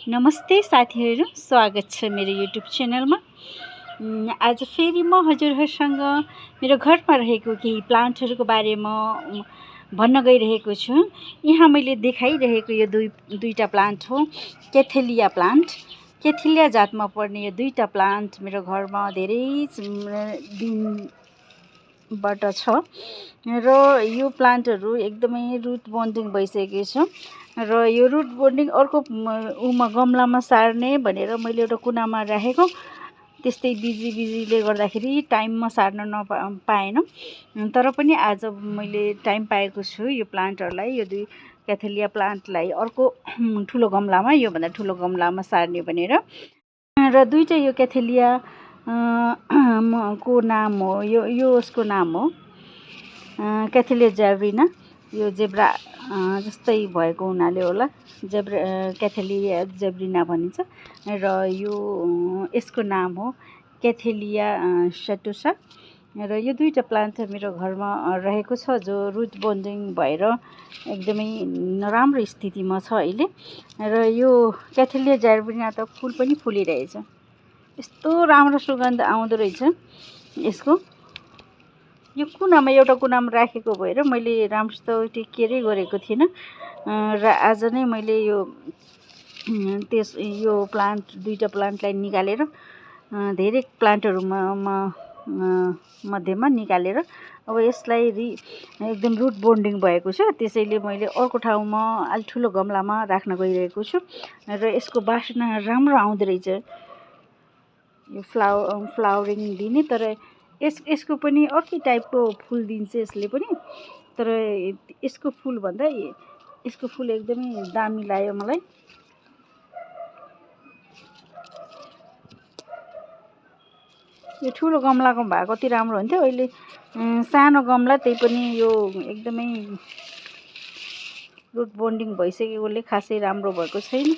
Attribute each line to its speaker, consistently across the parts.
Speaker 1: नमस्ते साथीहरू, स्वागत छ मेरो युट्युब च्यानलमा। आज फेरि म हजुरहरूसँग मेरो घरमा रहेको केही प्लान्टहरूको बारेमा भन्न गइरहेको छु। यहाँ मैले देखाइरहेको यो दुईटा प्लान्ट हो क्याथेलिया प्लान्ट। क्याथेलिया जातमा पर्ने यो दुईटा प्लान्ट मेरो घरमा धेरै दिनबाट छ र यो प्लान्टहरू एकदमै रुट बन्डिङ भइसकेको छ। र यो रुट बोन्डिङ अर्को गमलामा सार्ने भनेर मैले एउटा कुनामा राखेको, त्यस्तै बिजीले गर्दाखेरि टाइममा सार्न पाएन। तर पनि आज मैले टाइम पाएको छु यो प्लान्टहरूलाई, यो दुई क्याथेलिया प्लान्टलाई अर्को ठुलो गमलामा, योभन्दा ठुलो गमलामा सार्ने भनेर। र दुईटा यो क्याथेलिया को नाम हो, यो उसको नाम हो क्याथेलिया जेब्रिना। यो जेब्रा जस्तै भएको हुनाले होला क्याथेलिया जेब्रिना भनिन्छ। र यसको नाम हो क्याथेलिया सटोसा। र यो दुईटा प्लान्ट मेरो घरमा रहेको छ, जो रुट बन्डिङ भएर एकदमै राम्रो स्थितिमा छ अहिले। र यो क्याथेलिया जेब्रिना त फुल पनि फुलिरहेछ, यस्तो राम्रो सुगन्ध आउँदो रहेछ यसको। यो कुनामा, एउटा कुनामा राखेको भएर मैले राम्रोसित टेकेरै गरेको थिइनँ। र आज नै मैले यो दुईटा प्लान्टलाई निकालेर, धेरै प्लान्टहरूमा मध्येमा निकालेर अब यसलाई एकदम रुट बन्डिङ भएको छ, त्यसैले मैले अर्को ठाउँमा अलि ठुलो गमलामा राख्न गइरहेको छु। र यसको बासना राम्रो आउँदो रहेछ, यो फ्लावरिङ दिने। तर यसको पनि अर्कै टाइपको फुल दिन्छ यसले पनि। तर यसको फुलभन्दा यसको फुल एकदमै दामी लाग्यो मलाई। यो ठुलो गमलाको भए कति राम्रो हुन्थ्यो। अहिले सानो गमला, त्यही पनि यो एकदमै रुट बन्डिङ भइसकेकोले खासै राम्रो भएको छैन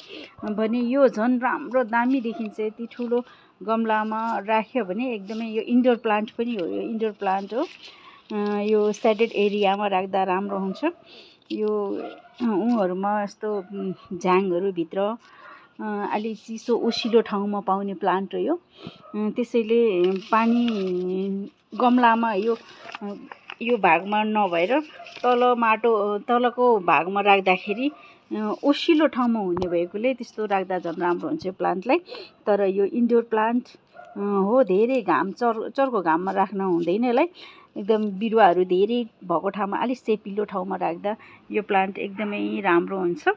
Speaker 1: भने यो झन् राम्रो दामी देखिन्छ। यति ठुलो गमलामा राख्यो भने एकदमै, यो इन्डोर प्लान्ट पनि हो, यो इन्डोर प्लान्ट हो। यो सेडेड एरियामा राख्दा राम्रो हुन्छ। यो ऊहरूमा यस्तो झ्याङहरूभित्र अलि चिसो ओसिलो ठाउँमा पाउने प्लान्ट हो यो। त्यसैले पानी गमलामा यो भागमा नभएर तलको भागमा राख्दाखेरि ओसिलो ठाउँमा हुने भएकोले त्यस्तो राख्दा झन् राम्रो हुन्छ यो प्लान्टलाई। तर यो इन्डोर प्लान्ट हो, धेरै घाम चर्को घाममा राख्न हुँदैन यसलाई। एकदम बिरुवाहरू धेरै भएको ठाउँमा, अलिक सेपिलो ठाउँमा राख्दा यो प्लान्ट एकदमै राम्रो हुन्छ।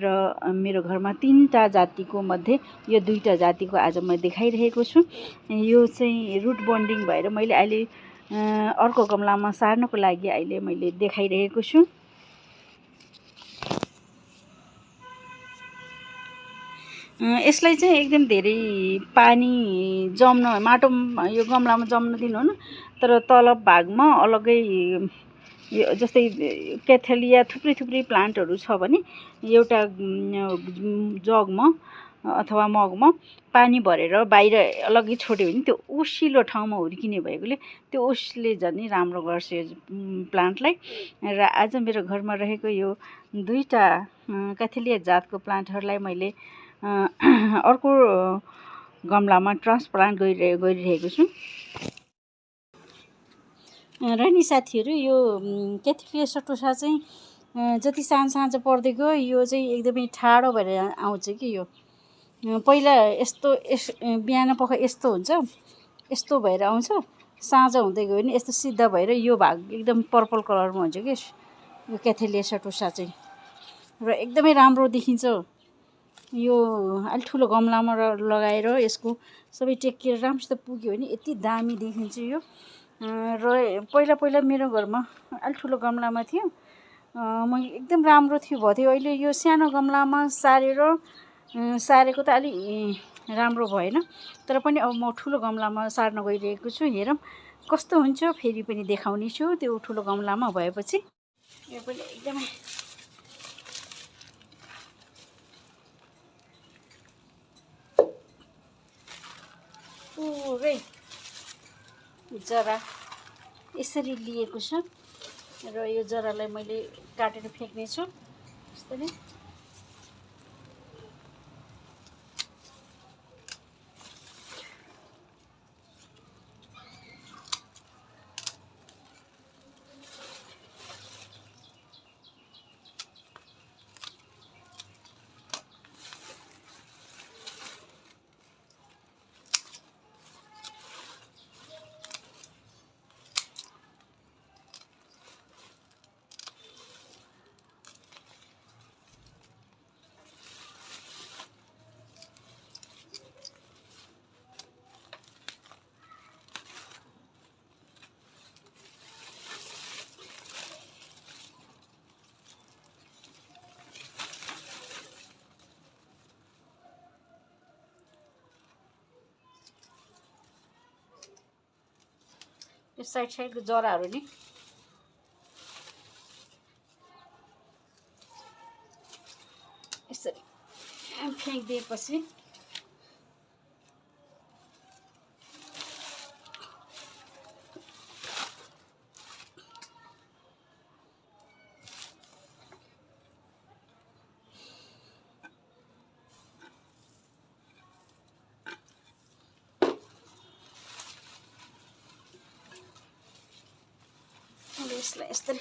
Speaker 1: र मेरो घरमा 3टा जातिको मध्ये यो 2टा जातिको आज म देखाइरहेको छु। यो चाहिँ रुट बन्डिङ भएर मैले अहिले अर्को गमलामा सार्नको लागि अहिले मैले देखाइरहेको छु। यसलाई चाहिँ एकदम धेरै पानी माटोमा यो गमलामा जम्न दिनुहुन्न। तर तल भागमा अलग्गै, यो जस्तै क्याथेलिया थुप्रै प्लान्टहरू छ भने एउटा जगमा अथवा मगमा पानी भरेर बाहिर अलग्गै छोड्यो भने त्यो ओसिलो ठाउँमा हुर्किने भएकोले त्यो ओसले झन् राम्रो गर्छ यो प्लान्टलाई। र आज मेरो घरमा रहेको यो 2टा क्याथेलिया जातको प्लान्टहरूलाई मैले अर्को गमलामा ट्रान्सप्लान्ट गरिरहेको छु। र नि साथीहरू, यो क्याथेलिया सटोसा चाहिँ जति साँझ पर्दै गयो यो चाहिँ एकदमै ठाडो भएर आउँछ कि। यो पहिला बिहान पख यस्तो हुन्छ, यस्तो भएर आउँछ, साँझ हुँदै गयो भने यस्तो सिधा भएर यो भाग एकदम पर्पल कलरमा हुन्छ कि यो क्याथेलिया सटोसा चाहिँ। र एकदमै राम्रो देखिन्छ। यो अलिक ठुलो गमलामा लगाएर यसको सबै टेकेर राम्रोसित पुग्यो भने यति दामी देखिन्छ यो। र पहिला मेरो घरमा अलिक ठुलो गमलामा थियो, म एकदम राम्रो भयो। अहिले यो सानो गमलामा सारेको त अलि राम्रो भएन। तर पनि अब म ठुलो गमलामा सार्न गइरहेको छु। हेरौँ कस्तो हुन्छ, फेरि पनि देखाउने छु त्यो ठुलो गमलामा भएपछि। यो पनि एकदमै पुरै जरा यसरी लिएको छ। र यो जरालाई मैले काटेर फ्याँक्नेछु। यस्तै यो साइडको जराहरू नि यसरी फ्याँकिदिएपछि यसलाई यसरी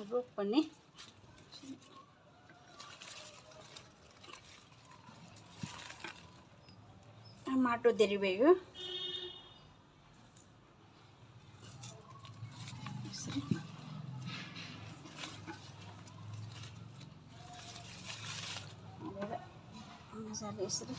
Speaker 1: रोप्ने माटो धेरै भयो मजाले यसरी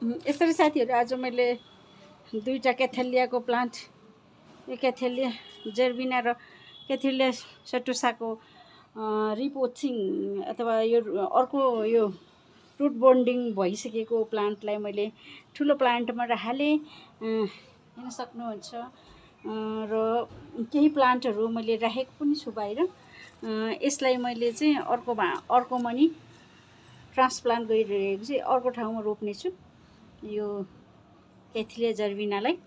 Speaker 1: यसरी साथीहरु आज मैले दुईटा क्याथेलियाको प्लान्ट यो क्याथेलिया जर्बिना र क्याथेलिया सटुसाको रिपोर्टिङ अथवा यो अर्को यो रुट बन्डिङ भइसकेको प्लान्टलाई मैले ठुलो प्लान्टमा राखेँ हेर्न सक्नुहुन्छ र केही प्लान्टहरू मैले राखेको पनि छु बाहिर यसलाई मैले चाहिँ अर्कोमा नि ट्रान्सप्लान्ट गरिरहेको चाहिँ अर्को ठाउँमा रोप्ने छु यो क्याथेलिया जर्बिनालाई